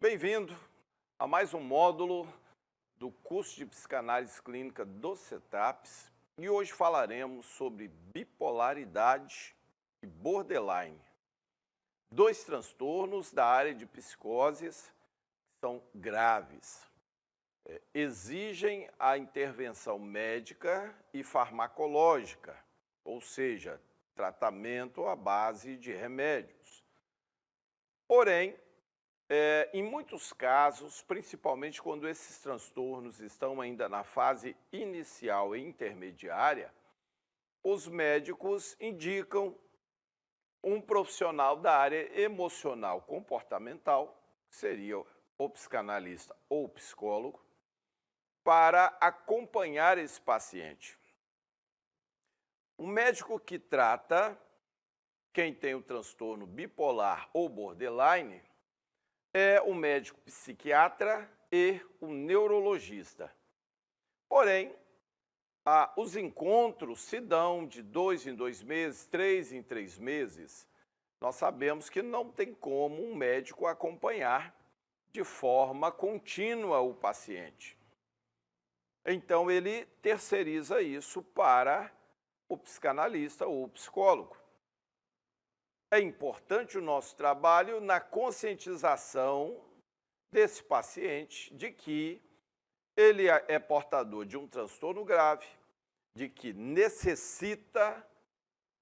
Bem-vindo a mais um módulo do curso de Psicanálise Clínica do CETAPS e hoje falaremos sobre bipolaridade e borderline, dois transtornos da área de psicoses que são graves, exigem a intervenção médica e farmacológica, ou seja, tratamento à base de remédios. Porém, em muitos casos, principalmente quando esses transtornos estão ainda na fase inicial e intermediária, os médicos indicam um profissional da área emocional comportamental, que seria o psicanalista ou o psicólogo, para acompanhar esse paciente. O médico que trata quem tem o transtorno bipolar ou borderline é o médico psiquiatra e o neurologista. Porém, os encontros se dão de 2 em 2 meses, 3 em 3 meses. Nós sabemos que não tem como um médico acompanhar de forma contínua o paciente. Então, ele terceiriza isso para o psicanalista ou o psicólogo. É importante o nosso trabalho na conscientização desse paciente de que ele é portador de um transtorno grave, de que necessita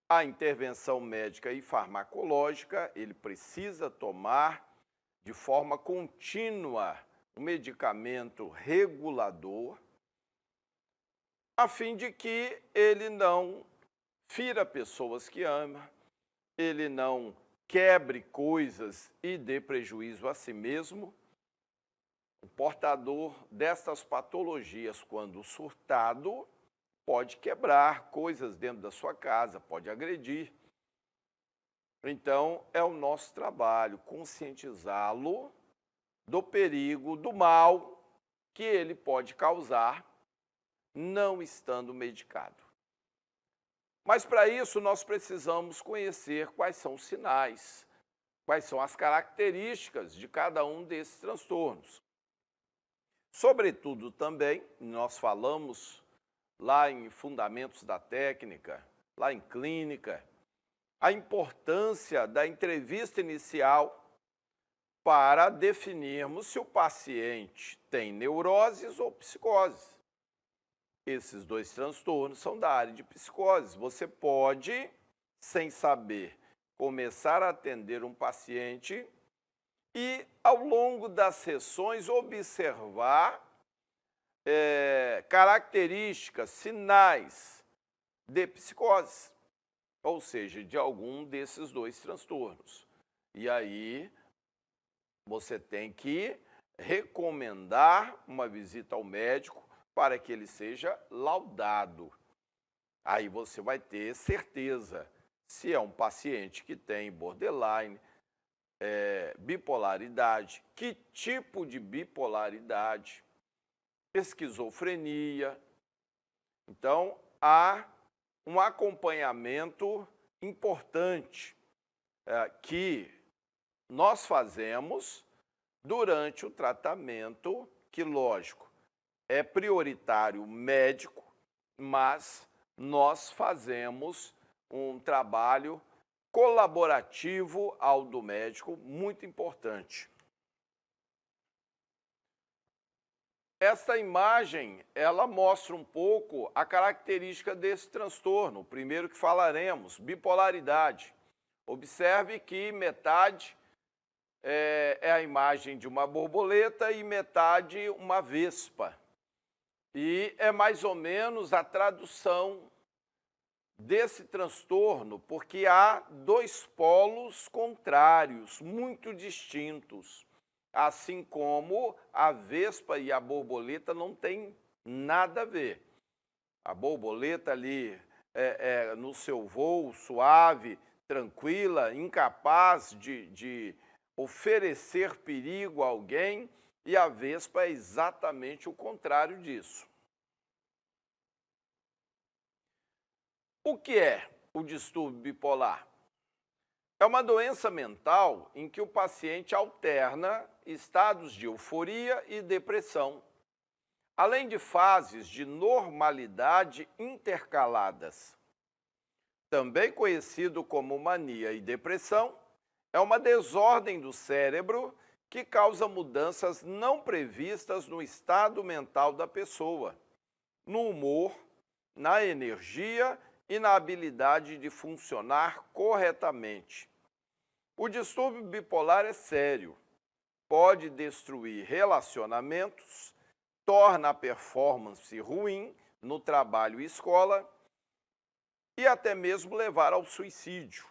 a intervenção médica e farmacológica, ele precisa tomar de forma contínua um medicamento regulador, a fim de que ele não fira pessoas que ama, ele não quebre coisas e dê prejuízo a si mesmo. O portador destas patologias, quando surtado, pode quebrar coisas dentro da sua casa, pode agredir. Então, é o nosso trabalho conscientizá-lo do perigo, do mal que ele pode causar não estando medicado. Mas para isso nós precisamos conhecer quais são os sinais, quais são as características de cada um desses transtornos. Sobretudo também, nós falamos lá em Fundamentos da Técnica, lá em Clínica, a importância da entrevista inicial para definirmos se o paciente tem neuroses ou psicoses. Esses dois transtornos são da área de psicose. Você pode, sem saber, começar a atender um paciente e, ao longo das sessões, observar características, sinais de psicose, ou seja, de algum desses dois transtornos. E aí, você tem que recomendar uma visita ao médico para que ele seja laudado. Aí você vai ter certeza se é um paciente que tem borderline, bipolaridade, que tipo de bipolaridade, esquizofrenia. Então, há um acompanhamento importante que nós fazemos durante o tratamento, que, lógico, é prioritário médico, mas nós fazemos um trabalho colaborativo ao do médico, muito importante. Esta imagem, ela mostra um pouco a característica desse transtorno. O primeiro que falaremos, bipolaridade. Observe que metade é a imagem de uma borboleta e metade uma vespa. E é mais ou menos a tradução desse transtorno, porque há dois polos contrários, muito distintos. Assim como a vespa e a borboleta não têm nada a ver. A borboleta ali no seu voo suave, tranquila, incapaz de oferecer perigo a alguém, e a vespa é exatamente o contrário disso. O que é o distúrbio bipolar? É É uma doença mental em que o paciente alterna estados de euforia e depressão, além de fases de normalidade intercaladas. Também conhecido como mania e depressão, é uma desordem do cérebro que causa mudanças não previstas no estado mental da pessoa, no humor, na energia e na habilidade de funcionar corretamente. O distúrbio bipolar é sério, pode destruir relacionamentos, torna a performance ruim no trabalho e escola e até mesmo levar ao suicídio.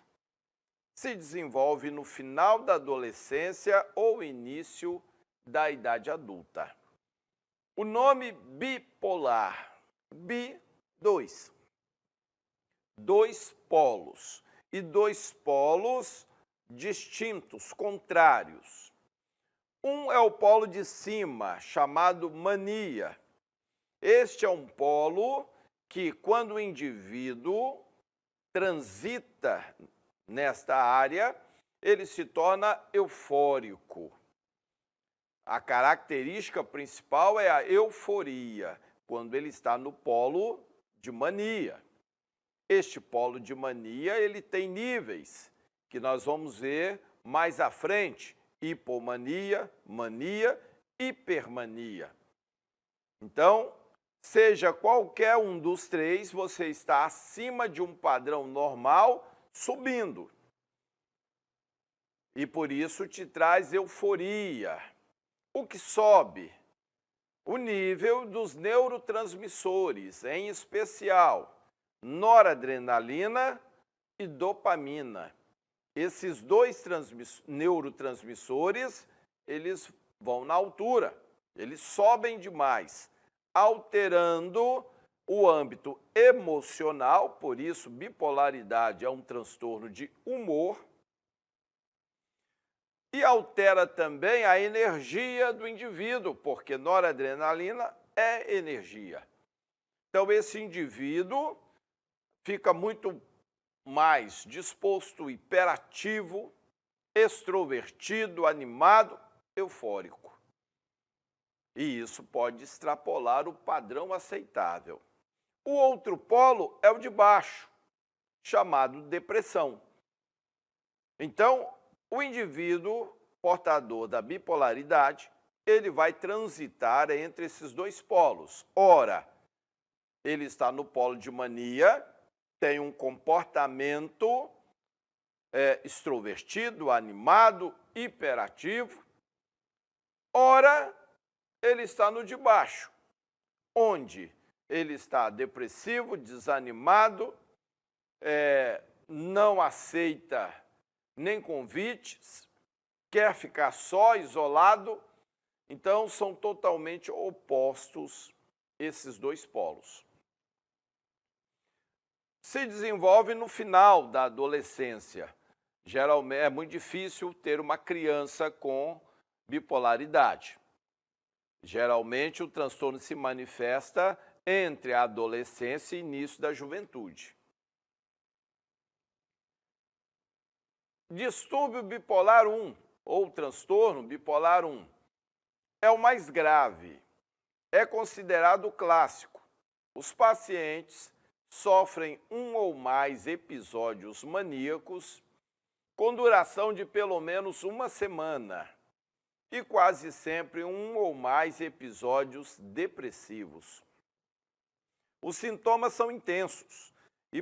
Se desenvolve no final da adolescência ou início da idade adulta. O nome bipolar, dois polos, e dois polos distintos, contrários. Um é o polo de cima, chamado mania. Este é um polo que, quando o indivíduo transita nesta área, ele se torna eufórico. A característica principal é a euforia, quando ele está no polo de mania. Este polo de mania, ele tem níveis, que nós vamos ver mais à frente: hipomania, mania, hipermania. Então, seja qualquer um dos três, você está acima de um padrão normal, subindo. E por isso te traz euforia. O que sobe? O nível dos neurotransmissores, em especial noradrenalina e dopamina. Esses dois neurotransmissores, eles vão na altura, eles sobem demais, alterando o âmbito emocional, por isso bipolaridade é um transtorno de humor, e altera também a energia do indivíduo, porque noradrenalina é energia. Então esse indivíduo fica muito mais disposto, hiperativo, extrovertido, animado, eufórico. E isso pode extrapolar o padrão aceitável. O outro polo é o de baixo, chamado depressão. Então, o indivíduo portador da bipolaridade, ele vai transitar entre esses dois polos. Ora, ele está no polo de mania, tem um comportamento extrovertido, animado, hiperativo. Ora, ele está no de baixo, onde ele está depressivo, desanimado, não aceita nem convites, quer ficar só, isolado. Então, são totalmente opostos esses dois polos. Se desenvolve no final da adolescência. Geralmente é muito difícil ter uma criança com bipolaridade. Geralmente o transtorno se manifesta entre a adolescência e início da juventude. Distúrbio bipolar 1, ou transtorno bipolar 1, é o mais grave. É considerado clássico. Os pacientes sofrem um ou mais episódios maníacos com duração de pelo menos uma semana e quase sempre um ou mais episódios depressivos. Os sintomas são intensos e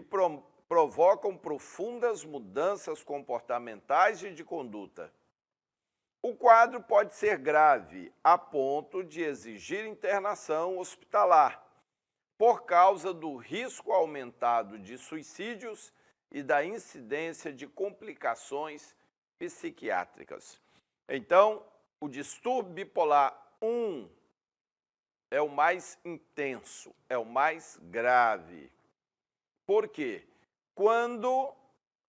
provocam profundas mudanças comportamentais e de conduta. O quadro pode ser grave, a ponto de exigir internação hospitalar, por causa do risco aumentado de suicídios e da incidência de complicações psiquiátricas. Então, o distúrbio bipolar 1 é o mais intenso, é o mais grave. Por quê? Quando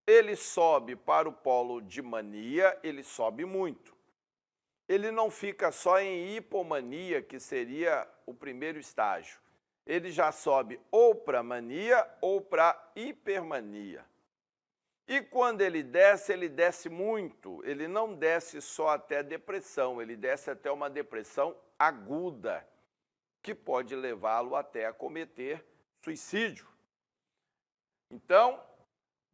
ele sobe para o polo de mania, ele sobe muito. Ele não fica só em hipomania, que seria o primeiro estágio. Ele já sobe ou para mania ou para hipermania. E quando ele desce muito. Ele não desce só até depressão, ele desce até uma depressão aguda, que pode levá-lo até a cometer suicídio. Então,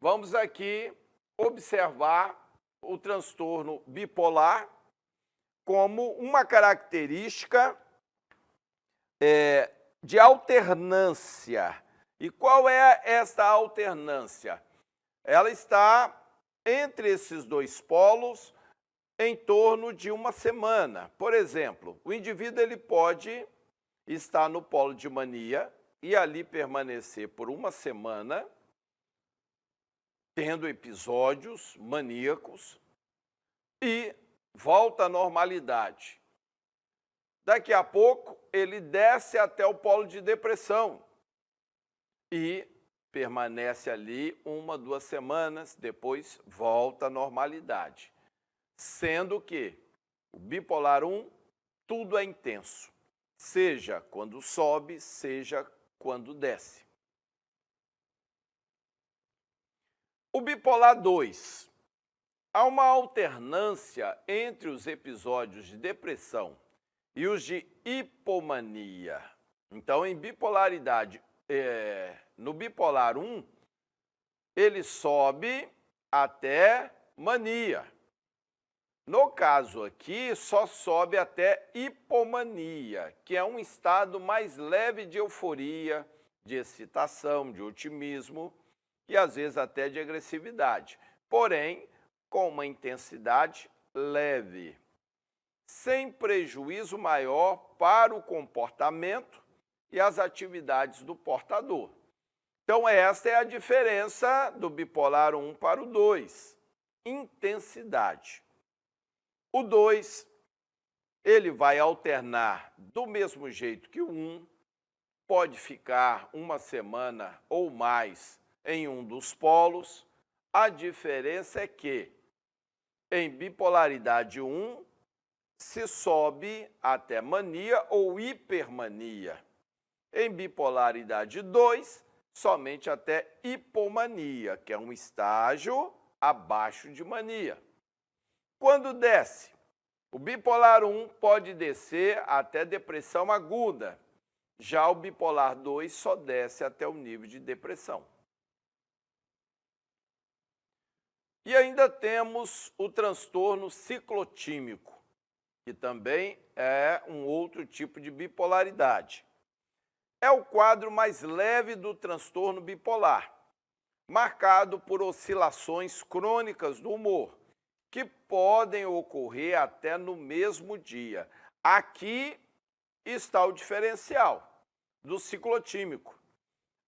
vamos aqui observar o transtorno bipolar como uma característica de alternância. E qual é esta alternância? Ela está entre esses dois polos em torno de uma semana. Por exemplo, o indivíduo ele pode estar no polo de mania e ali permanecer por uma semana, tendo episódios maníacos, e volta à normalidade. Daqui a pouco, ele desce até o polo de depressão e permanece ali 1, 2 semanas, depois volta à normalidade. Sendo que o bipolar 1, tudo é intenso, seja quando sobe, seja quando desce. O bipolar 2, há uma alternância entre os episódios de depressão e os de hipomania. Então, em bipolaridade, no bipolar 1, ele sobe até mania. No caso aqui, só sobe até hipomania, que é um estado mais leve de euforia, de excitação, de otimismo e às vezes até de agressividade, porém com uma intensidade leve, sem prejuízo maior para o comportamento e as atividades do portador. Então, esta é a diferença do bipolar 1 para o 2, intensidade. O 2, ele vai alternar do mesmo jeito que o 1, pode ficar uma semana ou mais em um dos polos. A diferença é que, em bipolaridade 1, se sobe até mania ou hipermania. Em bipolaridade 2, somente até hipomania, que é um estágio abaixo de mania. Quando desce, o bipolar 1 pode descer até depressão aguda, já o bipolar 2 só desce até o nível de depressão. E ainda temos o transtorno ciclotímico, que também é um outro tipo de bipolaridade. É o quadro mais leve do transtorno bipolar, marcado por oscilações crônicas do humor, que podem ocorrer até no mesmo dia. Aqui está o diferencial do ciclotímico.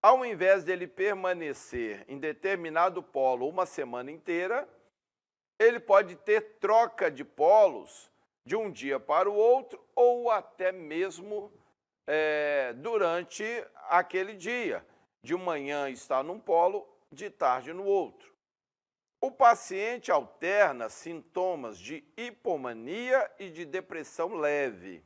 Ao invés dele permanecer em determinado polo uma semana inteira, ele pode ter troca de polos de um dia para o outro ou até mesmo durante aquele dia. De manhã está num polo, de tarde no outro. O paciente alterna sintomas de hipomania e de depressão leve,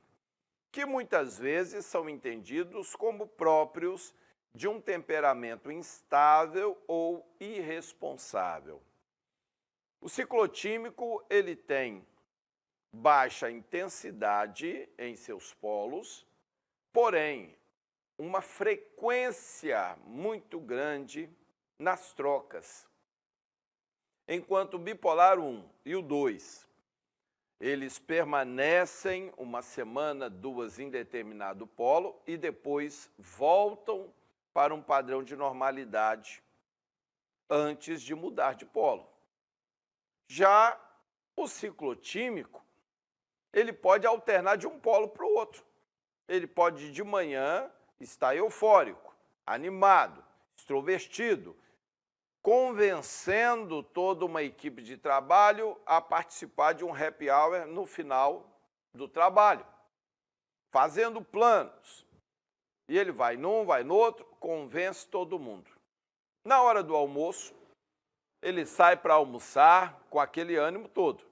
que muitas vezes são entendidos como próprios de um temperamento instável ou irresponsável. O ciclotímico, ele tem baixa intensidade em seus polos, porém, uma frequência muito grande nas trocas. Enquanto o bipolar 1 e o 2, eles permanecem uma semana, 2 em determinado polo e depois voltam para um padrão de normalidade antes de mudar de polo. Já o ciclotímico, ele pode alternar de um polo para o outro. Ele pode de manhã estar eufórico, animado, extrovertido, convencendo toda uma equipe de trabalho a participar de um happy hour no final do trabalho, fazendo planos. E ele vai num, vai no outro, convence todo mundo. Na hora do almoço, ele sai para almoçar com aquele ânimo todo.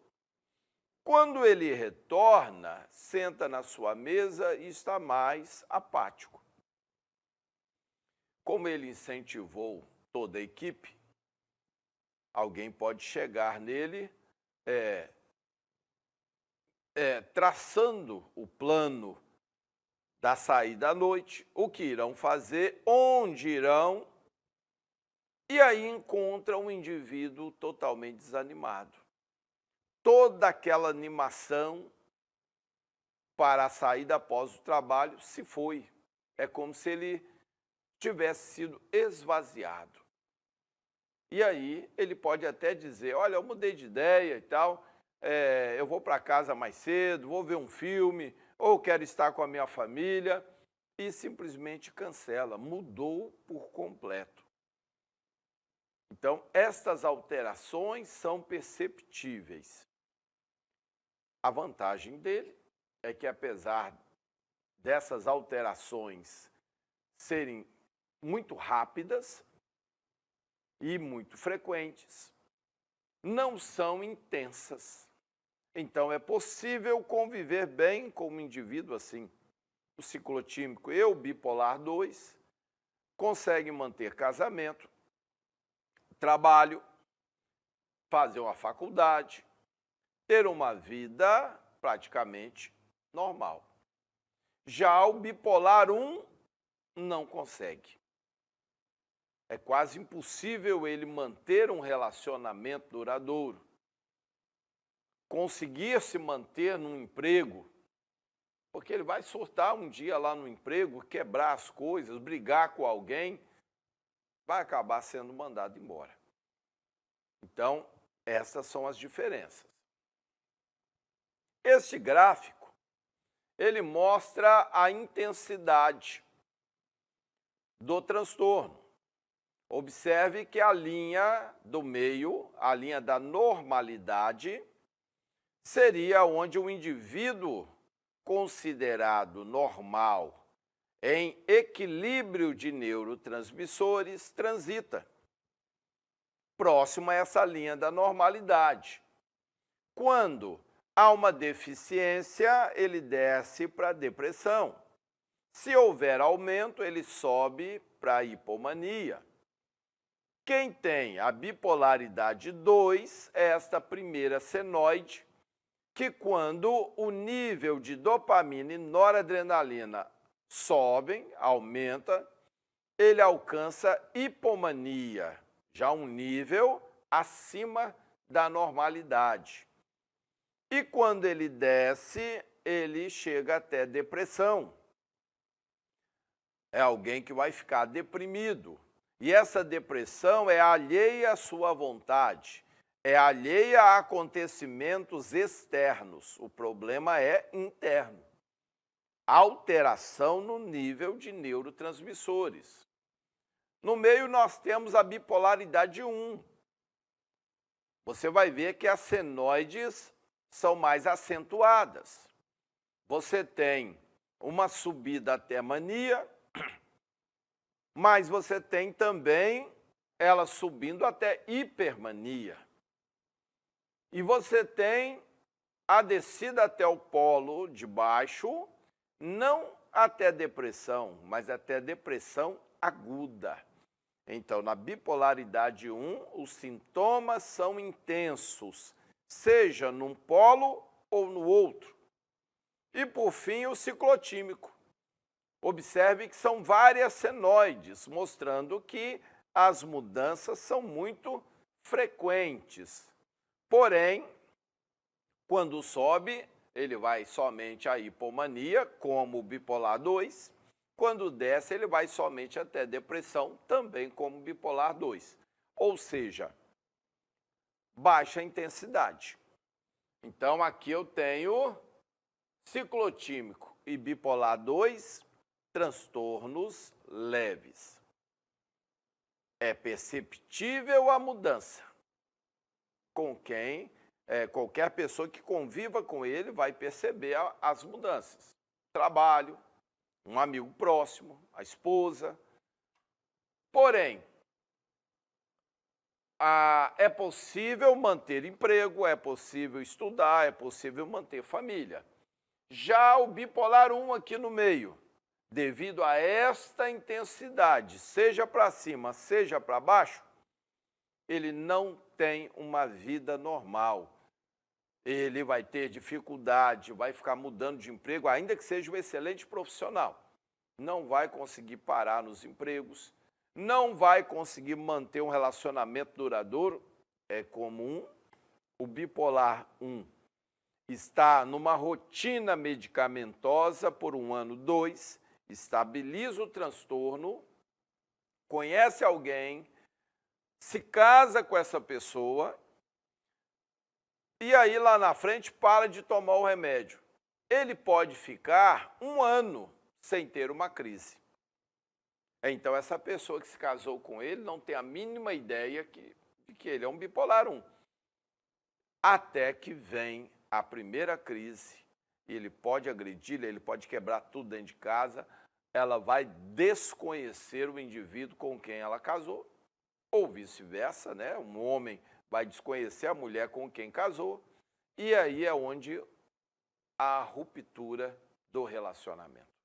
Quando ele retorna, senta na sua mesa e está mais apático. Como ele incentivou toda a equipe, Alguém pode chegar nele traçando o plano da saída à noite, o que irão fazer, onde irão, e aí encontra um indivíduo totalmente desanimado. Toda aquela animação para a saída após o trabalho se foi. É como se ele tivesse sido esvaziado. E aí ele pode até dizer, olha, eu mudei de ideia e tal, eu vou para casa mais cedo, vou ver um filme, ou quero estar com a minha família, e simplesmente cancela, mudou por completo. Então, estas alterações são perceptíveis. A vantagem dele é que, apesar dessas alterações serem muito rápidas e muito frequentes, não são intensas. Então, é possível conviver bem com um indivíduo assim. O ciclotímico e o bipolar 2 conseguem manter casamento, trabalho, fazer uma faculdade, ter uma vida praticamente normal. Já o bipolar 1 não consegue. É quase impossível ele manter um relacionamento duradouro, conseguir se manter num emprego, porque ele vai surtar um dia lá no emprego, quebrar as coisas, brigar com alguém, vai acabar sendo mandado embora. Então, essas são as diferenças. Este gráfico, ele mostra a intensidade do transtorno. Observe que a linha do meio, a linha da normalidade, seria onde o indivíduo considerado normal, em equilíbrio de neurotransmissores, transita. Próximo a essa linha da normalidade. Quando há uma deficiência, ele desce para a depressão. Se houver aumento, ele sobe para a hipomania. Quem tem a bipolaridade 2 é esta primeira senoide, que quando o nível de dopamina e noradrenalina sobem, aumenta, ele alcança hipomania, já um nível acima da normalidade. E quando ele desce, ele chega até depressão. É alguém que vai ficar deprimido. E essa depressão é alheia à sua vontade, é alheia a acontecimentos externos. O problema é interno. Alteração no nível de neurotransmissores. No meio nós temos a bipolaridade 1. Você vai ver que as senoides são mais acentuadas. Você tem uma subida até mania, mas você tem também ela subindo até hipermania. E você tem a descida até o polo de baixo, não até depressão, mas até depressão aguda. Então, na bipolaridade 1, os sintomas são intensos, seja num polo ou no outro. E, por fim, o ciclotímico. Observe que são várias senoides, mostrando que as mudanças são muito frequentes. Porém, quando sobe, ele vai somente à hipomania, como o bipolar 2. Quando desce, ele vai somente até depressão, também como bipolar 2. Ou seja, baixa intensidade. Então, aqui eu tenho ciclotímico e bipolar 2, transtornos leves. É perceptível a mudança. Com quem, qualquer pessoa que conviva com ele vai perceber as mudanças. Trabalho, um amigo próximo, a esposa. Porém, é possível manter emprego, é possível estudar, é possível manter família. Já o bipolar 1 aqui no meio, devido a esta intensidade, seja para cima, seja para baixo, ele não tem uma vida normal. Ele vai ter dificuldade, vai ficar mudando de emprego, ainda que seja um excelente profissional. Não vai conseguir parar nos empregos, não vai conseguir manter um relacionamento duradouro. É comum o bipolar 1 está numa rotina medicamentosa por 1 ano, 2, estabiliza o transtorno, conhece alguém, se casa com essa pessoa e aí lá na frente para de tomar o remédio. Ele pode ficar 1 ano sem ter uma crise. Então essa pessoa que se casou com ele não tem a mínima ideia de que ele é um bipolar 1. Até que vem a primeira crise, e ele pode agredir, ele pode quebrar tudo dentro de casa, ela vai desconhecer o indivíduo com quem ela casou, ou vice-versa, né? Um homem vai desconhecer a mulher com quem casou, e aí é onde há a ruptura do relacionamento.